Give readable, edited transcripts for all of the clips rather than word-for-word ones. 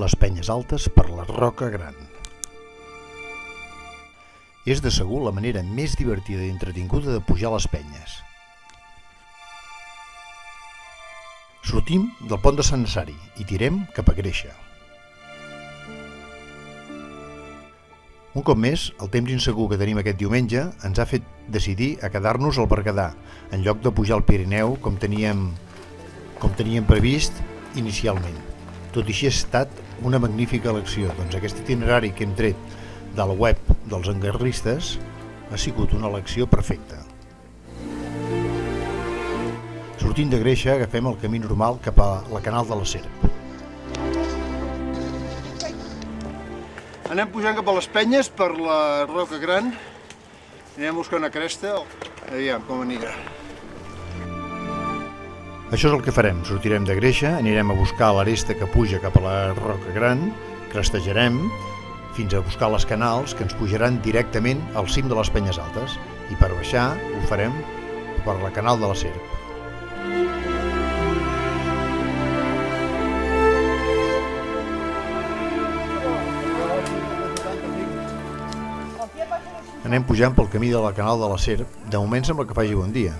les penyes altes per la Roca Gran. És de segur la manera més divertida i entretinguda de pujar les penyes. Sortim del pont de Sant Necari i tirem cap a Greixa. Un cop més, el temps insegur que tenim aquest diumenge ens ha fet decidir a quedar-nos al Berguedà, en lloc de pujar al Pirineu com teníem previst inicialment. Tot i així ha estat una magnífica elecció, doncs aquest itinerari que hem tret de la web dels engarristes ha sigut una elecció perfecta. Sortint de Greixa agafem el camí normal cap a la Canal de la Serp. Anem pujant cap a les penyes per la Roca Gran, anem buscant una cresta, aviam com anirà. Això és el que farem, sortirem de Greixa, anirem a buscar l'aresta que puja cap a la Roca Gran, crestejarem fins a buscar les canals que ens pujaran directament al cim de les penyes altes i per baixar ho farem per la Canal de la Serp. Anem pujant pel camí de la Canal de la Serp, de moment sembla que faci bon dia.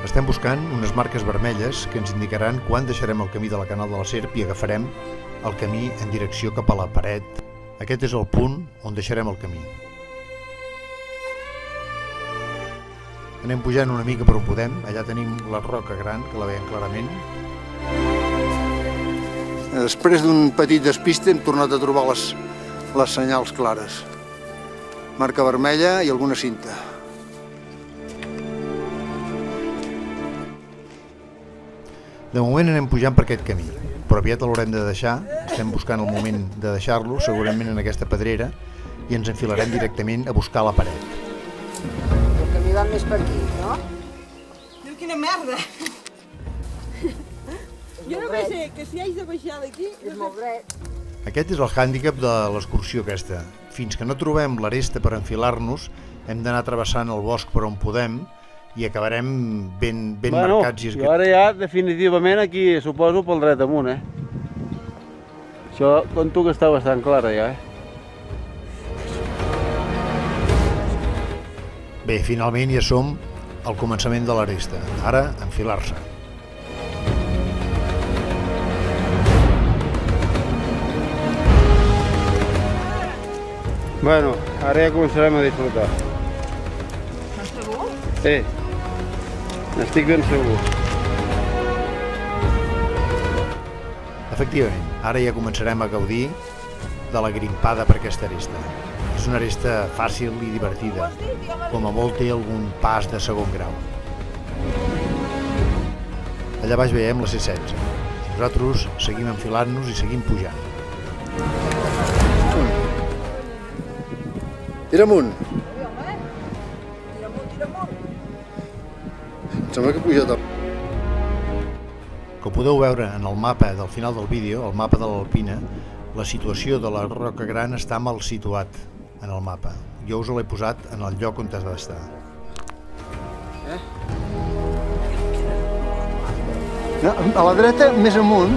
Estem buscant unes marques vermelles que ens indicaran quan deixarem el camí de la Canal de la Serp i agafarem el camí en direcció cap a la paret. Aquest és el punt on deixarem el camí. Anem pujant una mica per on podem, allà tenim la Roca Gran, que la veiem clarament. Després d'un petit despiste hem tornat a trobar les senyals clares. Marca vermella i alguna cinta. De moment anem pujant per aquest camí, però aviat l'haurem de deixar, estem buscant el moment de deixar-lo, segurament en aquesta pedrera, i ens enfilarem directament a buscar la paret. El camí va més per aquí, no? Diu, quina merda! Jo no sé que si haig de baixar d'aquí... És molt dret. Aquest és el hàndicap de l'excursió aquesta. Fins que no trobem l'aresta per enfilar-nos, hem d'anar travessant el bosc per on podem i acabarem ben marcats. Jo ara ja definitivament aquí suposo pel dret amunt, Això conto que està bastant clara ja, Bé, finalment ja som al començament de l'aresta. Ara, enfilar-se. Bueno, ara ja començarem a disfrutar. Estàs segur? Sí, n'estic ben segur. Efectivament, ara ja començarem a gaudir de la grimpada per aquesta aresta. És una aresta fàcil i divertida, com a molt té algun pas de segon grau. Allà baix veiem la C16. Nosaltres seguim enfilant-nos i seguim pujant. Tira amunt. Tira amunt. Em sembla que he pujat a... Com podeu veure en el mapa del final del vídeo, el mapa de l'Alpina, la situació de la Roca Gran està mal situat en el mapa. Jo us l'he posat en el lloc on has d'estar. A la dreta, més amunt.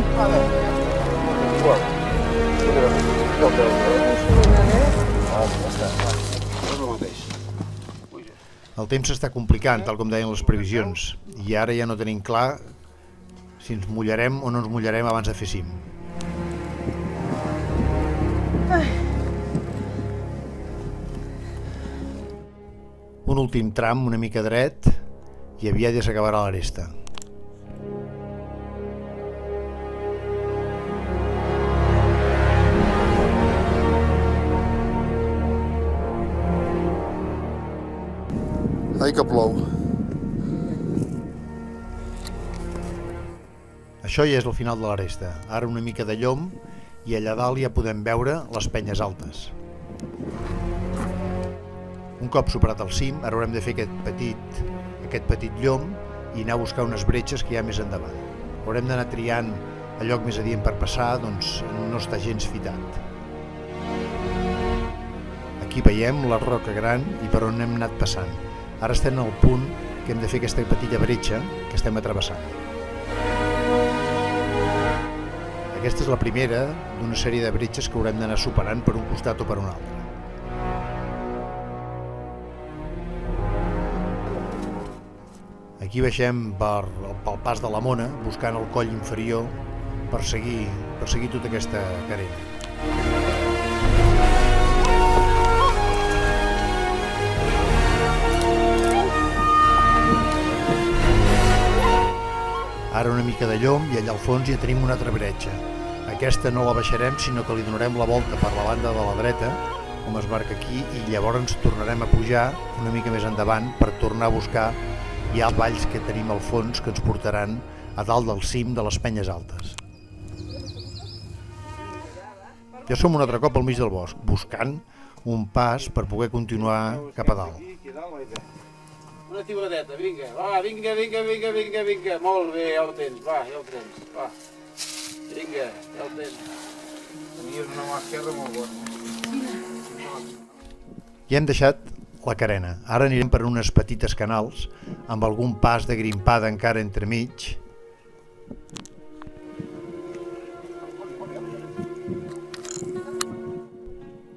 El temps s'està complicant, tal com deien les previsions, i ara ja no tenim clar si ens mullarem o no ens mullarem abans de fer cim. Un últim tram una mica dret i aviat ja s'acabarà l'aresta. Ai, que plou. Això ja és el final de l'aresta. Ara una mica de llom i allà dalt ja podem veure les penyes altes. Un cop superat el cim, ara haurem de fer aquest petit llom i anar a buscar unes bretxes que hi ha més endavant. Haurem d'anar triant el lloc més adient per passar, doncs no està gens fitat. Aquí veiem la Roca Gran i per on hem anat passant. Ara estem al punt que hem de fer aquesta petita bretxa que estem atrevessant. Aquesta és la primera d'una sèrie de bretxes que haurem d'anar superant per un costat o per un altre. Aquí baixem pel pas de la Mona, buscant el coll inferior per seguir tota aquesta carena. Ara una mica de llom i allà al fons ja tenim una altra bretxa. Aquesta no la baixarem, sinó que li donarem la volta per la banda de la dreta, com es marca aquí, i llavors tornarem a pujar una mica més endavant per tornar a buscar ja els valls que tenim al fons que ens portaran a dalt del cim de les Penyes Altes. Ja som un altre cop al mig del bosc, buscant un pas per poder continuar cap a dalt. Una tibadeta, vinga, va, vinga, molt bé, ja ho tens, va, va. Vinga, ja ho tens. Tenies una mà esquerra molt bona. Ja hem deixat la carena, ara anirem per unes petites canals, amb algun pas de grimpada encara entremig.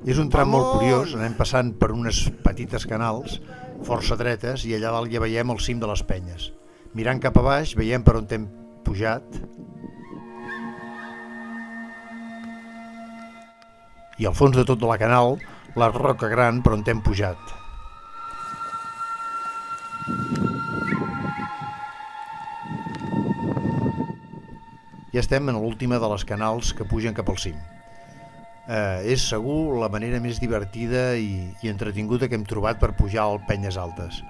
És un tram molt curiós, anem passant per unes petites canals, força dretes, i allà dalt ja veiem el cim de les Penyes. Mirant cap a baix veiem per on hem pujat i al fons de tot de la canal la roca gran per on hem pujat. Ja estem en l'última de les canals que pugen cap al cim. És segur la manera més divertida i entretinguda que hem trobat per pujar al Penyes Altes.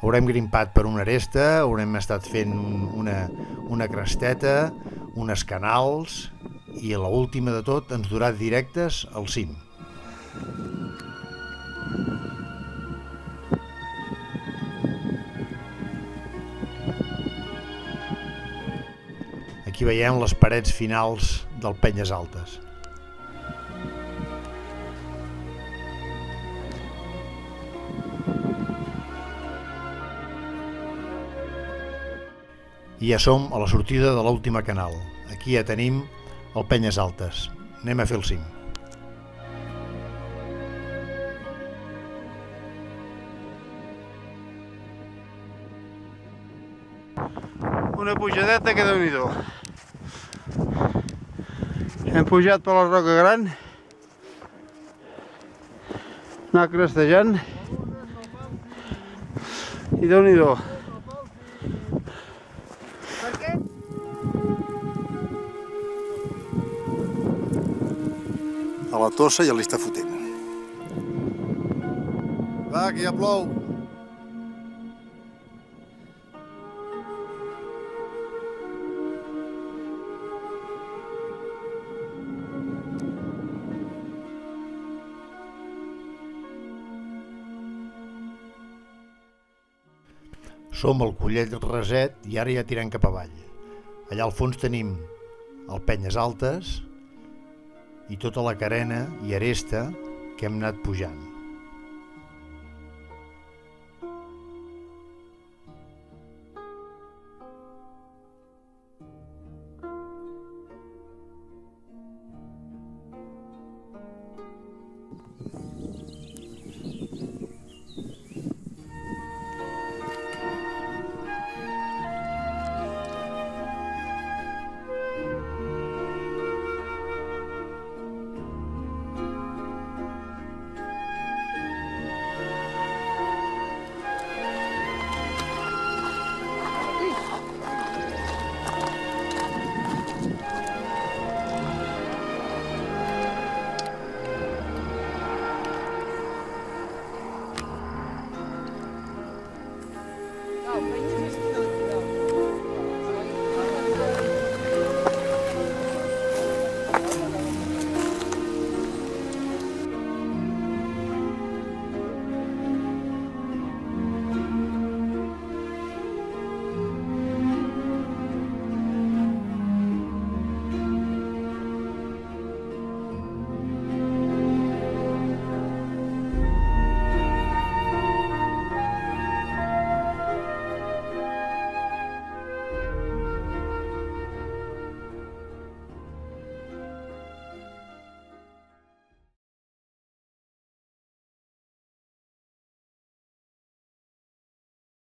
Haurem grimpat per una aresta, haurem estat fent una cresteta, unes canals i l'última de tot ens durà directes al cim. Aquí veiem les parets finals del Penyes Altes. I ja som a la sortida de l'última canal. Aquí ja tenim el Penyes Altes. Anem a fer el cim. Una pujadeta que Déu-n'hi-do. Hem pujat per la Roca Gran, anar crestejant i Déu-n'hi-do. A la tossa ja li està fotent. Va, que ja plou. Som al Collet Raset i ara ja tirem cap avall. Allà al fons tenim el Penyes Altes i tota la carena i aresta que hem anat pujant.